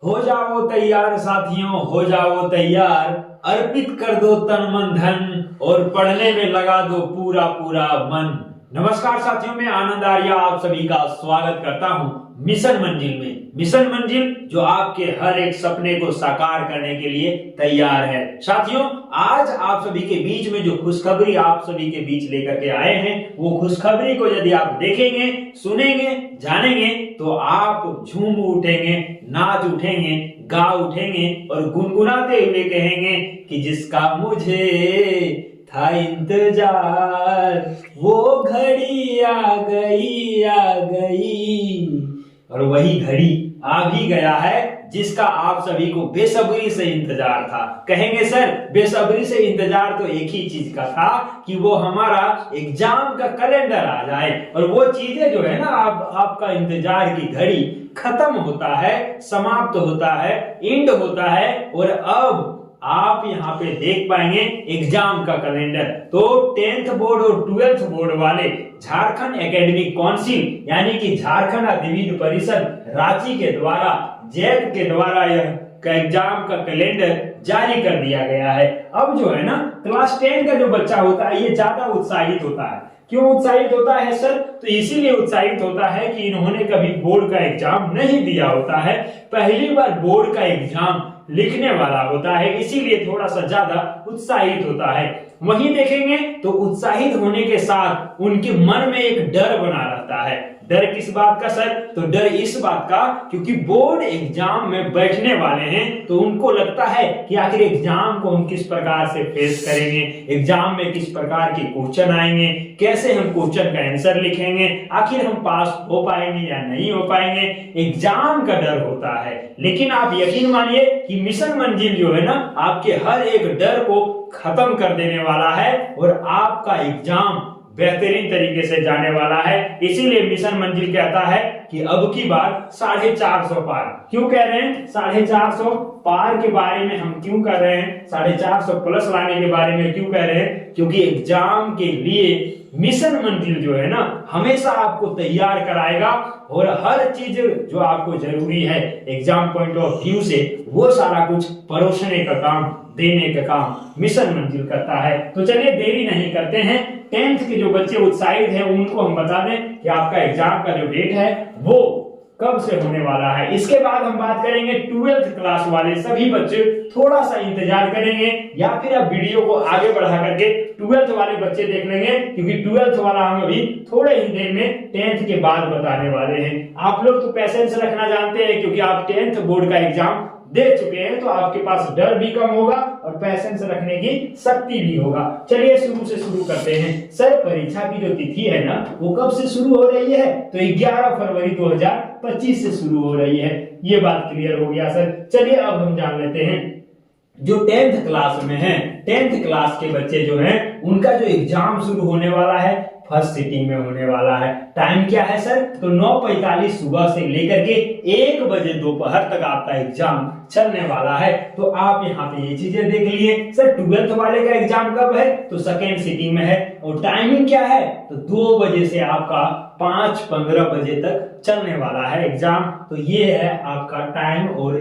हो जाओ तैयार साथियों, हो जाओ तैयार। अर्पित कर दो तन मन धन और पढ़ने में लगा दो पूरा पूरा मन। नमस्कार साथियों, मैं आनंद आर्या आप सभी का स्वागत करता हूं मिशन मंजिल में। मिशन मंजिल जो आपके हर एक सपने को साकार करने के लिए तैयार है। साथियों, आज आप सभी के बीच में जो खुशखबरी आप सभी के बीच लेकर के आए हैं, वो खुशखबरी को यदि आप देखेंगे, सुनेंगे, जानेंगे तो आप झूम उठेंगे, नाच उठेंगे, गा उठेंगे और गुनगुनाते हुए कहेंगे कि जिसका मुझे था इंतजार वो घड़ी आ गई, आ गई। और वही घड़ी आ भी गया है जिसका आप सभी को बेसब्री से इंतजार था। कहेंगे सर, बेसब्री से इंतजार तो एक ही चीज का था कि वो हमारा एग्जाम का कैलेंडर आ जाए। और वो चीजें जो है ना, आपका इंतजार की घड़ी खत्म होता है, समाप्त होता है, एंड होता है और अब आप यहाँ पे देख पाएंगे एग्जाम का कैलेंडर। तो 10th बोर्ड और 12th बोर्ड वाले झारखंड एकेडमिक काउंसिल यानी कि झारखंड अधिविद्य परिषद रांची के द्वारा, जैक के द्वारा यह एग्जाम का कैलेंडर जारी कर दिया गया है। अब जो है ना, क्लास 10 का जो बच्चा होता है ये ज्यादा उत्साहित होता है। क्यों उत्साहित होता है सर? तो इसीलिए उत्साहित होता है कि इन्होंने कभी बोर्ड का एग्जाम नहीं दिया होता है, पहली बार बोर्ड का एग्जाम लिखने वाला होता है, इसीलिए थोड़ा सा ज्यादा उत्साहित होता है। वहीं देखेंगे तो उत्साहित होने के साथ उनके मन में एक डर बना रहता है। डर किस बात का सर? तो डर इस बात का क्योंकि बोर्ड एग्जाम में बैठने वाले हैं तो उनको लगता है कि आखिर एग्जाम को हम किस प्रकार से फेस करेंगे, एग्जाम में किस प्रकार के क्वेश्चन आएंगे, कैसे हम क्वेश्चन का आंसर लिखेंगे, आखिर हम पास हो पाएंगे या नहीं हो पाएंगे, एग्जाम का डर होता है। लेकिन आप यकीन मानिए कि मिशन मंजिल जो है ना, आपके हर एक डर को खत्म कर देने वाला है और आपका एग्जाम बेहतरीन तरीके से जाने वाला है। इसीलिए मिशन मंजिल कहता है कि अब की बार 450 पार। क्यों कह रहे हैं 450 पार के बारे में? हम क्यों कर रहे हैं 450 प्लस लाने के बारे में क्यों कह रहे हैं? क्योंकि एग्जाम के लिए मिशन मंजिल जो है ना, हमेशा आपको तैयार कराएगा और हर चीज जो आपको जरूरी है एग्जाम पॉइंट ऑफ व्यू से, वो सारा कुछ परोसने का काम, देने का काम मिशन मंजिल करता है। तो चलिए देरी नहीं करते हैं, 10th के जो बच्चे उत्साहित हैं उनको हम बता दें कि आपका एग्जाम का जो डेट है वो कब से होने वाला है। इसके बाद हम बात करेंगे 12th क्लास वाले सभी बच्चे थोड़ा सा इंतजार करेंगे या फिर आप वीडियो को आगे बढ़ा करके 12th वाले बच्चे देख लेंगे, क्योंकि 12th वाला हम अभी थोड़े ही देर में 10th के बाद बताने वाले हैं। आप लोग तो पेशेंस रखना जानते हैं क्योंकि आप 10th बोर्ड का एग्जाम दे चुके हैं, तो आपके पास डर भी कम होगा और पैसेंस रखने की शक्ति भी होगा। चलिए शुरू से शुरू करते हैं। सर, परीक्षा की जो तिथि है ना, वो कब से शुरू हो रही है? तो 11 फरवरी 2025 से शुरू हो रही है। ये बात क्लियर हो गया सर। चलिए अब हम जान लेते हैं जो 10th क्लास में है, 10th क्लास के बच्चे जो हैं उनका जो एग्जाम शुरू होने वाला है फर्स्ट सिटिंग में होने वाला है। टाइम क्या है सर? तो 9:45 सुबह से लेकर के 1 बजे दोपहर तक आपका एग्जाम चलने वाला है। तो आप यहाँ पे ये चीजें देख लिए। सर, 12th वाले का एग्जाम कब है? तो सेकेंड सिटिंग में है। और टाइमिंग क्या है? तो 2 बजे से आपका 5:15 बजे तक चलने वाला है एग्जाम। तो ये है आपका टाइम और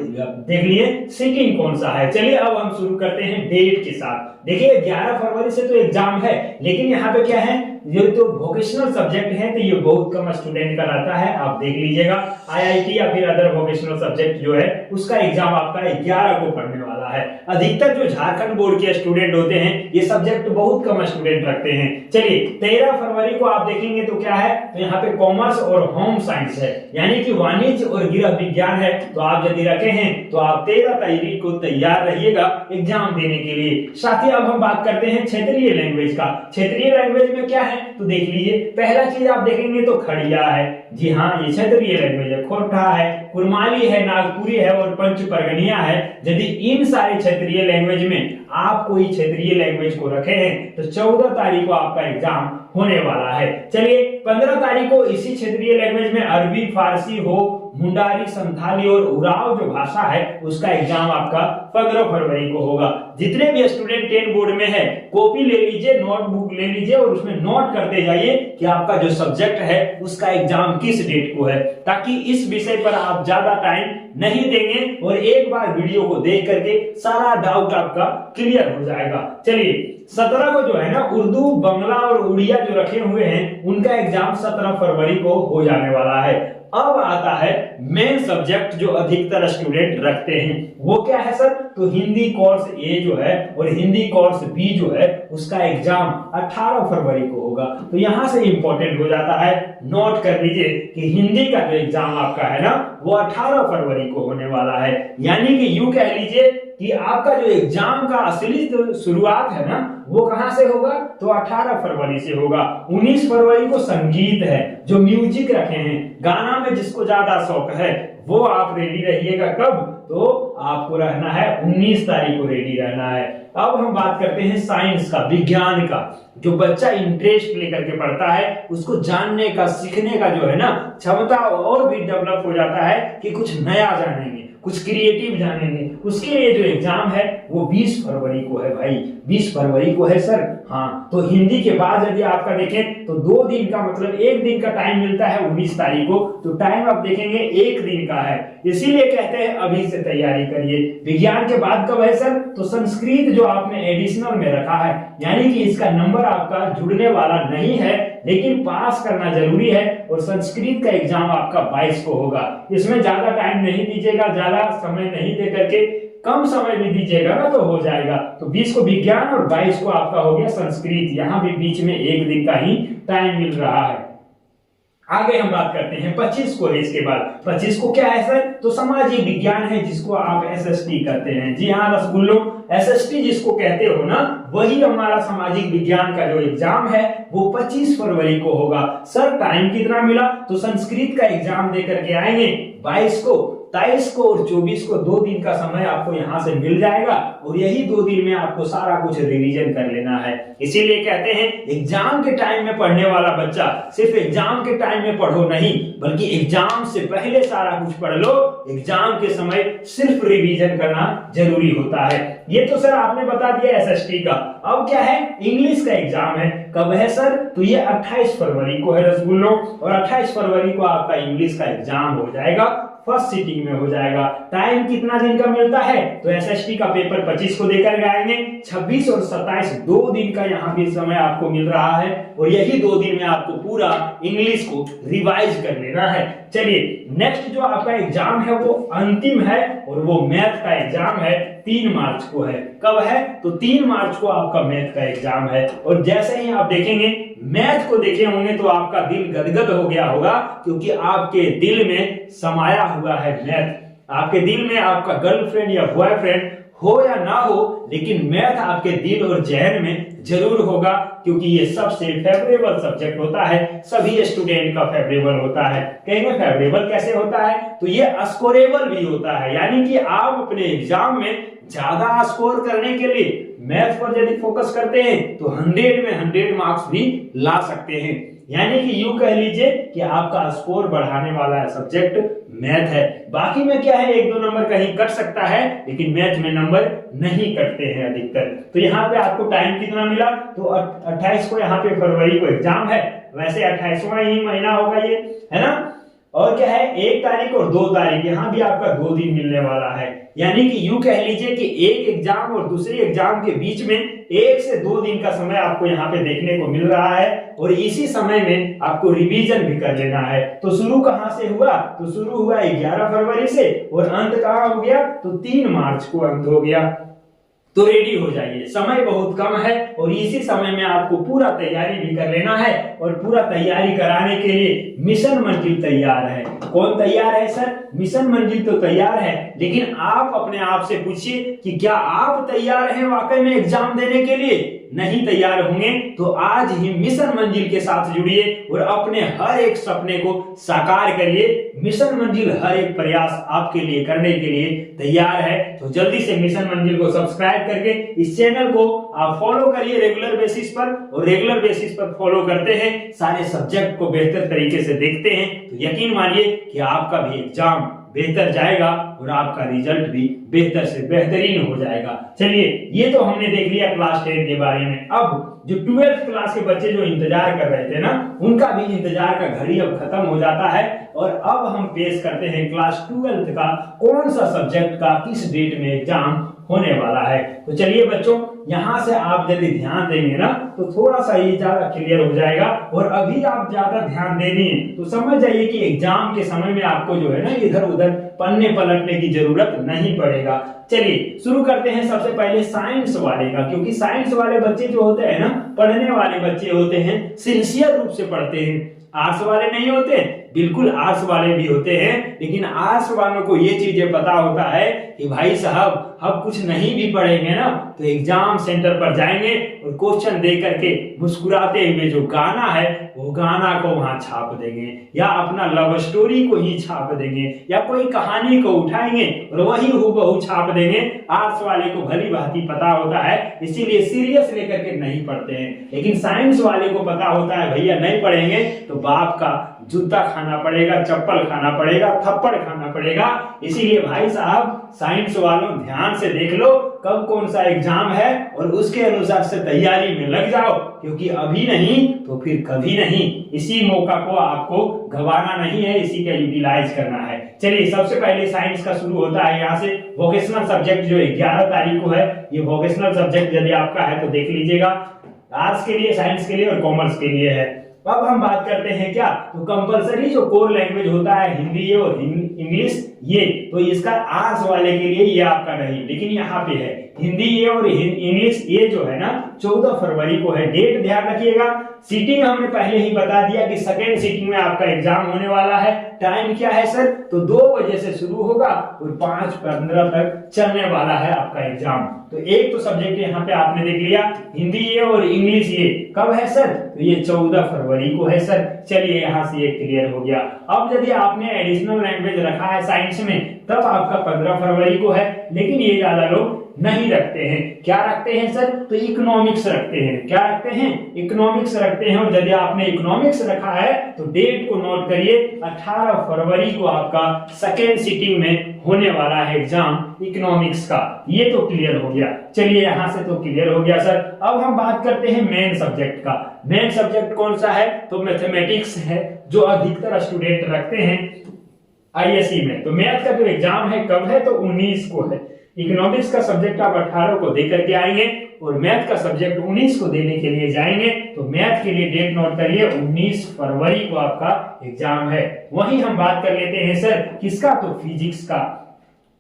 देख लिए सिटिंग कौन सा है। चलिए अब हम शुरू करते हैं डेट के साथ। देखिए 11 फरवरी से तो एग्जाम है, लेकिन यहाँ पे क्या है, ये तो वोकेशनल सब्जेक्ट है तो ये बहुत कम स्टूडेंट का रहता है। आप देख लीजिएगा आईआईटी या फिर अदर वोकेशनल सब्जेक्ट जो है उसका एग्जाम आपका 11 को पढ़ने वाला है। अधिकतर जो झारखंड बोर्ड के स्टूडेंट होते हैं ये सब्जेक्ट बहुत कम स्टूडेंट रखते हैं। चलिए 13 फरवरी को आप देखेंगे तो क्या है, तो यहाँ पे कॉमर्स और होम साइंस है, यानी कि वाणिज्य और गृह विज्ञान है। तो आप यदि रखे हैं तो आप 13 तारीख को तैयार रहिएगा एग्जाम देने के लिए। साथ ही अब हम बात करते हैं क्षेत्रीय लैंग्वेज का। क्षेत्रीय लैंग्वेज में क्या है तो देख लीजिए, पहला चीज आप देखेंगे तो खड़िया है। जी हाँ, ये क्षेत्रीय लैंग्वेज है। खोरठा है, कुरमाली है, नागपुरी है और पंच परगनिया है। यदि इन सारे क्षेत्रीय लैंग्वेज में आप कोई क्षेत्रीय लैंग्वेज को रखे हैं तो 14 तारीख को आपका एग्जाम होने वाला है। चलिए 15 तारीख को इसी क्षेत्रीय लैंग्वेज में अरबी, फारसी हो, मुंडारी, संथाली और उराव जो भाषा है उसका एग्जाम आपका 15 फरवरी को होगा। जितने भी स्टूडेंट 10 बोर्ड में है कॉपी ले लीजिए, नोटबुक ले लीजिए और उसमें नोट करते जाइए कि आपका जो सब्जेक्ट है उसका एग्जाम किस डेट को है, ताकि इस विषय पर आप ज्यादा टाइम नहीं देंगे और एक बार वीडियो को देख करके सारा डाउट आपका क्लियर हो जाएगा। चलिए 17 को जो है ना उर्दू, बंगला और उड़िया जो रखे हुए हैं उनका एग्जाम 17 फरवरी को हो जाने वाला है। अब आता है मेन सब्जेक्ट जो अधिकतर स्टूडेंट रखते हैं, वो क्या है सर? तो हिंदी कोर्स ए जो है और हिंदी कोर्स बी जो है उसका एग्जाम 18 फरवरी को होगा। तो यहां से इंपॉर्टेंट हो जाता है, नोट कर लीजिए कि हिंदी का जो एग्जाम आपका है ना वो 18 फरवरी को होने वाला है। यानी कि यूं कह लीजिए कि आपका जो एग्जाम का असली जो शुरुआत है ना वो कहां से होगा? तो 18 फरवरी से होगा। 19 फरवरी को संगीत है, जो म्यूजिक रखे हैं, गाना में जिसको ज्यादा शौक है वो आप रेडी रहिएगा। कब? तो आपको रहना है 19 तारीख को रेडी रहना है। अब हम बात करते हैं साइंस का, विज्ञान का। जो बच्चा इंटरेस्ट लेकर के पढ़ता है उसको जानने का, सीखने का जो है ना क्षमता और भी डेवलप हो जाता है कि कुछ नया जानेंगे, कुछ क्रिएटिव जानेंगे। उसके लिए जो एग्जाम है वो 20 फरवरी को है भाई, 20 फरवरी को है सर। हाँ, तो हिंदी के बाद यदि आपका देखें तो 2 दिन का मतलब 1 दिन का टाइम मिलता है 19 तारीख को, तो टाइम आप देखेंगे 1 दिन का है। इसीलिए कहते हैं अभी से तैयारी करिए। विज्ञान के बाद कब है सर? तो संस्कृत जो आपने एडिशनल में रखा है, यानी कि इसका नंबर आपका जुड़ने वाला नहीं है लेकिन पास करना जरूरी है, और संस्कृत का एग्जाम आपका 22 को होगा। इसमें ज्यादा टाइम नहीं दीजिएगा, ज्यादा समय नहीं दे करके कम समय भी दीजिएगा ना तो हो जाएगा। तो 20 को विज्ञान और 22 को आपका हो गया संस्कृत। यहाँ भी बीच में 1 दिन का ही टाइम मिल रहा है। आगे हम बात करते हैं 25 को है। इसके बाद 25 को क्या है सर? तो सामाजिक विज्ञान है, जिसको आप एसएसटी कहते हैं। जी हाँ रसगुल्लो, एसएसटी जिसको कहते हो ना वही हमारा सामाजिक विज्ञान का जो एग्जाम है वो 25 फरवरी को होगा। सर टाइम कितना मिला? तो संस्कृत का एग्जाम देकर के आएंगे 22 को, 23 को और 24 को 2 दिन का समय आपको यहाँ से मिल जाएगा, और यही 2 दिन में आपको सारा कुछ रिवीजन कर लेना है। इसीलिए कहते हैं एग्जाम के टाइम में पढ़ने वाला बच्चा सिर्फ एग्जाम के टाइम में पढ़ो नहीं, बल्कि एग्जाम से पहले सारा कुछ पढ़ लो। एग्जाम के समय सिर्फ रिवीजन करना जरूरी होता है। ये तो सर आपने बता दिया एसएसटी का। अब क्या है? इंग्लिश का एग्जाम है। कब है सर? तो ये 28 फरवरी को है रसगुल्लो, और 28 फरवरी को आपका इंग्लिश का एग्जाम हो जाएगा, फर्स्ट सीटिंग में हो जाएगा। टाइम कितना दिन का मिलता है? तो एसएसटी का पेपर 25 को देकर आएंगे, 26 और 27 2 दिन का यहाँ भी समय आपको मिल रहा है, और यही 2 दिन में आपको पूरा इंग्लिश को रिवाइज कर लेना है। चलिए नेक्स्ट जो आपका एग्जाम है वो अंतिम है, और वो मैथ का एग्जाम है, 3 मार्च को है। कब है? तो 3 मार्च को आपका मैथ का एग्जाम है। और जैसे ही आप देखेंगे मैथ को देखे होंगे तो आपका दिल गदगद हो गया होगा, क्योंकि आपके दिल में समाया हुआ है मैथ। आपके दिल में आपका गर्लफ्रेंड या बॉयफ्रेंड हो या ना हो, लेकिन मैथ आपके दिल और जहन में जरूर होगा, क्योंकि ये सबसे फेवरेबल सब्जेक्ट होता है, सभी स्टूडेंट का फेवरेबल होता है। कहेंगे फेवरेबल कैसे होता है? तो ये स्कोरेबल भी होता है, यानी कि आप अपने एग्जाम में ज्यादा स्कोर करने के लिए मैथ पर यदि फोकस करते हैं तो 100 में 100 मार्क्स भी ला सकते हैं। यानी कि यूं कह लीजिए कि आपका स्कोर बढ़ाने वाला सब्जेक्ट मैथ है। बाकी में क्या है, 1-2 नंबर कहीं कट सकता है, लेकिन मैथ में नंबर नहीं कटते हैं अधिकतर। तो यहाँ पे आपको टाइम कितना मिला? तो 28 को यहाँ पे फरवरी को एग्जाम है। वैसे 28वां ही महीना होगा ये, है ना। और क्या है, 1 तारीख और 2 तारीख यहाँ भी आपका 2 दिन मिलने वाला है। यानी कि यूं कह लीजिए कि एक एग्जाम और दूसरे एग्जाम के बीच में 1 से 2 दिन का समय आपको यहाँ पे देखने को मिल रहा है, और इसी समय में आपको रिवीजन भी कर लेना है। तो शुरू कहां से हुआ? तो शुरू हुआ 11 फरवरी से, और अंत कहां हो गया? तो 3 मार्च को अंत हो गया। तो रेडी हो जाइए, समय बहुत कम है, और इसी समय में आपको पूरा तैयारी भी कर लेना है। और पूरा तैयारी कराने के लिए मिशन मंजिल तैयार है। कौन तैयार है सर? मिशन मंजिल तो तैयार है, लेकिन आप अपने आप से पूछिए कि क्या आप तैयार हैं वाकई में एग्जाम देने के लिए? नहीं तैयार होंगे तो आज ही मिशन मंजिल के साथ जुड़िए और अपने हर एक सपने को साकार करिए। मिशन मंजिल हर एक प्रयास आपके लिए करने के लिए तैयार है। तो जल्दी से मिशन मंजिल को सब्सक्राइब करके इस चैनल को आप फॉलो करिए रेगुलर बेसिस पर, और रेगुलर बेसिस पर फॉलो करते हैं, सारे सब्जेक्ट को बेहतर तरीके से देखते हैं, तो यकीन मानिए कि आपका भी एग्जाम बेहतर जाएगा और आपका रिजल्ट भी बेहतर से बेहतरीन हो जाएगा। चलिए, ये तो हमने देख लिया क्लास 10 के बारे में। अब जो 12th क्लास के बच्चे जो इंतजार कर रहे थे ना, उनका भी इंतजार का घड़ी अब खत्म हो जाता है और अब हम पेश करते हैं क्लास 12th का कौन सा सब्जेक्ट का किस डेट में एग्जाम होने वाला है। तो चलिए बच्चों, यहां से आप यदि ध्यान देंगे ना तो थोड़ा सा ये ज्यादा क्लियर हो जाएगा, और अभी आप ज्यादा ध्यान दे दिए तो समझ जाइए कि एग्जाम के समय में आपको जो है ना इधर उधर पन्ने पलटने की जरूरत नहीं पड़ेगा। चलिए शुरू करते हैं सबसे पहले साइंस वाले का, क्योंकि साइंस वाले बच्चे जो होते हैं ना, पढ़ने वाले बच्चे होते हैं, सिंसियर रूप से पढ़ते हैं। आर्ट्स वाले नहीं होते, बिल्कुल आर्ट्स वाले भी होते हैं, लेकिन आर्ट्स वालों को ये चीजें पता होता है कि भाई साहब हम कुछ नहीं भी पढ़ेंगे ना तो एग्जाम सेंटर पर जाएंगे और क्वेश्चन दे करके मुस्कुराते हुए जो गाना है वो गाना को वहां छाप देंगे, या अपना लव स्टोरी को ही छाप देंगे, या कोई कहानी को उठाएंगे और वही हूबहू छाप देंगे। आर्ट्स वाले को भली भांति पता होता है, इसीलिए सीरियस लेकर के नहीं पढ़ते हैं। लेकिन साइंस वाले को पता होता है भैया नहीं पढ़ेंगे तो बाप का जूता खाना पड़ेगा, चप्पल खाना पड़ेगा, थप्पड़ खाना पड़ेगा। इसीलिए भाई साहब साइंस वालों ध्यान से देख लो कब कौन सा एग्जाम है और उसके अनुसार से तैयारी में लग जाओ, क्योंकि अभी नहीं तो फिर कभी नहीं। इसी मौका को आपको गंवाना नहीं है, इसी का यूटिलाइज करना है। चलिए सबसे पहले साइंस का शुरू होता है यहाँ से वोकेशनल सब्जेक्ट जो 11 तारीख को है। ये वोकेशनल सब्जेक्ट यदि आपका है तो देख लीजिएगा, आर्ट्स के लिए, साइंस के लिए और कॉमर्स के लिए है। अब हम बात करते हैं क्या, तो कंपलसरी जो कोर लैंग्वेज होता है हिंदी और इंग्लिश, ये तो इसका आर्ट्स वाले के लिए ये आपका नहीं, लेकिन यहाँ पे है हिंदी ये और इंग्लिश ये जो है ना 14 फरवरी को है। डेट ध्यान रखिएगा। सीटिंग हमने पहले ही बता दिया कि सेकेंड सीटिंग में आपका एग्जाम होने वाला है। टाइम क्या है सर, तो 2 बजे से शुरू होगा और 5:15 तक चलने वाला है आपका एग्जाम। तो एक तो सब्जेक्ट यहाँ पे आपने देख लिया, हिंदी ये और इंग्लिश ये कब है सर, तो ये 14 फरवरी को है सर। चलिए यहाँ से ये क्लियर हो गया। अब यदि आपने एडिशनल लैंग्वेज रखा है साइंस में तब आपका 15 फरवरी को है, लेकिन ये ज्यादा लोग नहीं रखते हैं। क्या रखते हैं सर, तो इकोनॉमिक्स रखते हैं। क्या रखते हैं, इकोनॉमिक्स रखते हैं। और यदि आपने इकोनॉमिक्स रखा है तो डेट को नोट करिए, 18 फरवरी को आपका सेकेंड सिटिंग में होने वाला है एग्जाम इकोनॉमिक्स का। ये तो क्लियर हो गया। चलिए यहाँ से तो क्लियर हो गया सर। अब हम बात करते हैं मेन सब्जेक्ट का। मेन सब्जेक्ट कौन सा है, तो मैथमेटिक्स है, जो अधिकतर स्टूडेंट रखते हैं आईएससी में। तो मैथ का जो एग्जाम है कब है, तो 19 को है। इकोनॉमिक्स का सब्जेक्ट आप 18 को दे करके आएंगे और मैथ का सब्जेक्ट 19 को देने के लिए जाएंगे। तो मैथ के लिए डेट नोट करिए, 19 फरवरी को आपका एग्जाम है। वहीं हम बात कर लेते हैं सर किसका, तो फिजिक्स का।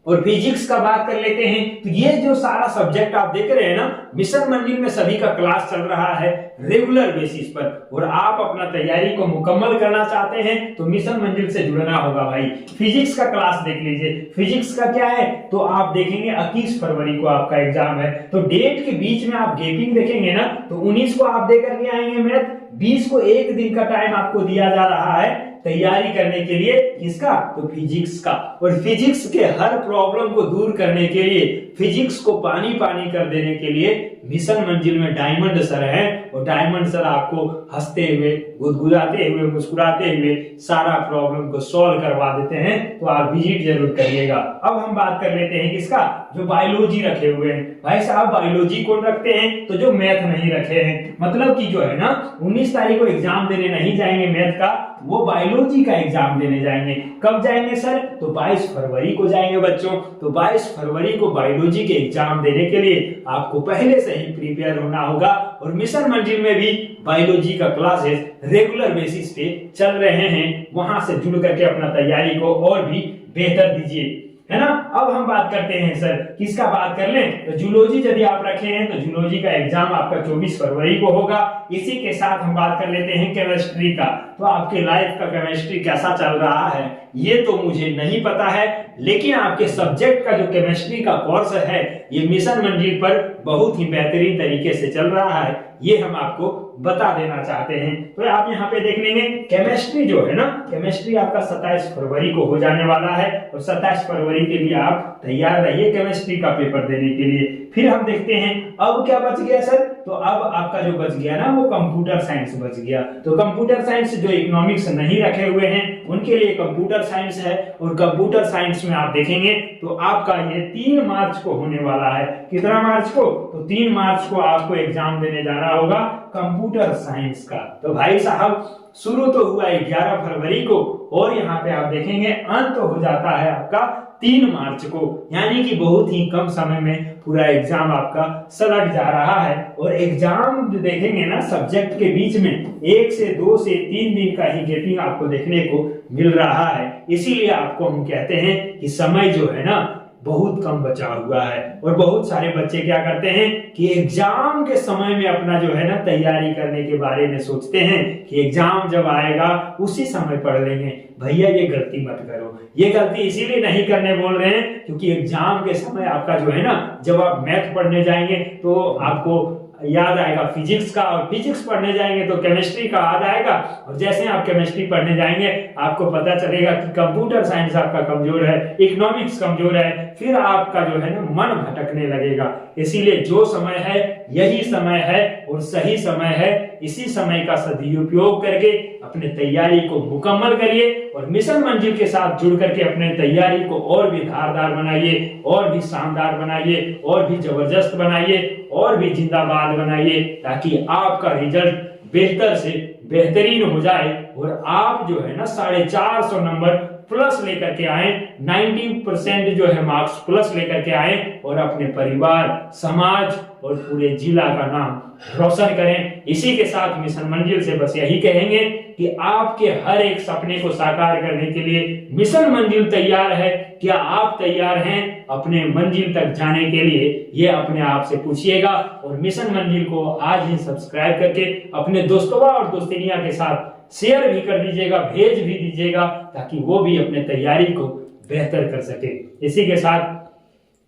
और फिजिक्स का बात कर लेते हैं तो ये जो सारा सब्जेक्ट आप देख रहे हैं ना, मिशन मंजिल में सभी का क्लास चल रहा है रेगुलर बेसिस पर, और आप अपना तैयारी को मुकम्मल करना चाहते हैं तो मिशन मंजिल से जुड़ना होगा भाई। फिजिक्स का क्लास देख लीजिए। फिजिक्स का क्या है, तो आप देखेंगे 21 फरवरी को आपका एग्जाम है। तो डेट के बीच में आप गैपिंग देखेंगे ना, तो 19 को आप दे करके आएंगे मैथ, 20 को एक दिन का टाइम आपको दिया जा रहा है तैयारी करने के लिए। किसका, तो फिजिक्स का। और फिजिक्स के हर प्रॉब्लम को दूर करने के लिए, फिजिक्स को पानी पानी कर देने के लिए मिशन मंजिल में डायमंड सर हैं, और डायमंड सर आपको हंसते हुए, गुदगुदाते हुए, मुस्कुराते हुए सारा प्रॉब्लम को सॉल्व करवा देते हैं। तो आप विजिट जरूर करिएगा। अब हम बात कर लेते हैं किसका, जो बायोलॉजी रखे हुए हैं। भाई साहब बायोलॉजी कौन रखते हैं, तो जो मैथ नहीं रखे हैं, मतलब कि जो है ना 19 तारीख को एग्जाम देने नहीं जाएंगे मैथ का, वो बायोलॉजी का एग्जाम देने जाएंगे। कब जाएंगे सर, तो 22 फरवरी को जाएंगे बच्चों। तो 22 फरवरी को बायोलॉजी के एग्जाम देने के लिए आपको पहले से ही प्रिपेयर होना होगा। और मिशन मंजिल में भी बायोलॉजी का क्लासेस रेगुलर बेसिस पे चल रहे हैं, वहां से जुड़ करके अपना तैयारी को और भी बेहतर दीजिए, है ना। अब हम बात करते हैं सर, किसका बात कर लें तो जूलॉजी यदि आप रखे हैं तो जूलॉजी का एग्जाम आपका 24 फरवरी को होगा। इसी के साथ हम बात कर लेते हैं केमिस्ट्री का। तो आपके लाइफ का केमिस्ट्री कैसा चल रहा है ये तो मुझे नहीं पता है, लेकिन आपके सब्जेक्ट का जो केमिस्ट्री का कोर्स है ये मिशन मंजिल पर बहुत ही बेहतरीन तरीके से चल रहा है, ये हम आपको बता देना चाहते हैं। तो आप यहाँ पे देख लेंगे केमिस्ट्री जो है ना, केमिस्ट्री आपका 27 फरवरी को हो जाने वाला है और 27 फरवरी के लिए आप तैयार रहिए केमिस्ट्री का पेपर देने के लिए। फिर हम देखते हैं अब क्या बच गया सर, तो अब आपका जो बच गया ना वो कंप्यूटर साइंस बच गया। तो कंप्यूटर साइंस जो इकोनॉमिक्स नहीं रखे हुए हैं उनके लिए कंप्यूटर साइंस है, और कंप्यूटर साइंस में आप देखेंगे तो आपका ये 3 मार्च को होने वाला है। कितना मार्च को? तो 3 मार्च को आपको एग्जाम देने जाना होगा कंप्यूटर साइंस का। तो भाई साहब शुरू तो हुआ 11 फरवरी को और यहाँ पे आप देखेंगे अंत हो जाता है आपका 3 मार्च को, यानी कि बहुत ही कम समय में पूरा एग्जाम आपका सलट जा रहा है। और एग्जाम जो देखेंगे ना सब्जेक्ट के बीच में 1 से 2 से 3 दिन का ही गैपिंग आपको देखने को मिल रहा है। इसीलिए आपको हम कहते हैं कि समय जो है ना बहुत कम बचा हुआ है। और बहुत सारे बच्चे क्या करते हैं कि एग्जाम के समय में अपना जो है ना तैयारी करने के बारे में सोचते हैं कि एग्जाम जब आएगा उसी समय पढ़ लेंगे। भैया ये गलती मत करो, ये गलती इसीलिए नहीं करने बोल रहे हैं क्योंकि एग्जाम के समय आपका जो है ना जब आप मैथ पढ़ने जाएंगे तो आपको याद आएगा फिजिक्स का, और फिजिक्स पढ़ने जाएंगे तो केमिस्ट्री का याद आएगा, और जैसे आप केमिस्ट्री पढ़ने जाएंगे आपको पता चलेगा कि कंप्यूटर साइंस आपका कमजोर है, इकोनॉमिक्स कमजोर है, फिर आपका जो है ना मन भटकने लगेगा। इसीलिए जो समय है यही समय है और सही समय है, इसी समय का सदुपयोग करके अपने तैयारी को मुकम्मल करिए और मिशन मंजिल के साथ जुड़ करके अपने तैयारी को और भी धारदार बनाइए, और भी शानदार बनाइए, और भी जबरदस्त बनाइए, और भी जिंदाबाद बनाइए, ताकि आपका रिजल्ट बेहतर से बेहतरीन हो जाए और आप जो है ना 450 नंबर प्लस लेकर के आए, 90% जो है मार्क्स प्लस लेकर के आए और अपने परिवार, समाज और पूरे जिला का नाम रोशन करें। इसी के साथ मिशन मंजिल से बस यही कहेंगे कि आपके हर एक सपने को साकार करने के लिए मिशन मंजिल तैयार है। क्या आप तैयार हैं अपने मंजिल तक जाने के लिए? ये अपने आप से पूछिएगा और मिशन मंजिल को आज ही सब्सक्राइब करके अपने दोस्तों और दोस्तनिया के साथ शेयर भी कर दीजिएगा, भेज भी दीजिएगा, ताकि वो भी अपने तैयारी को बेहतर कर सके। इसी के साथ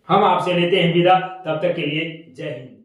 हम आपसे लेते हैं विदा, तब तक के लिए जय हिंद।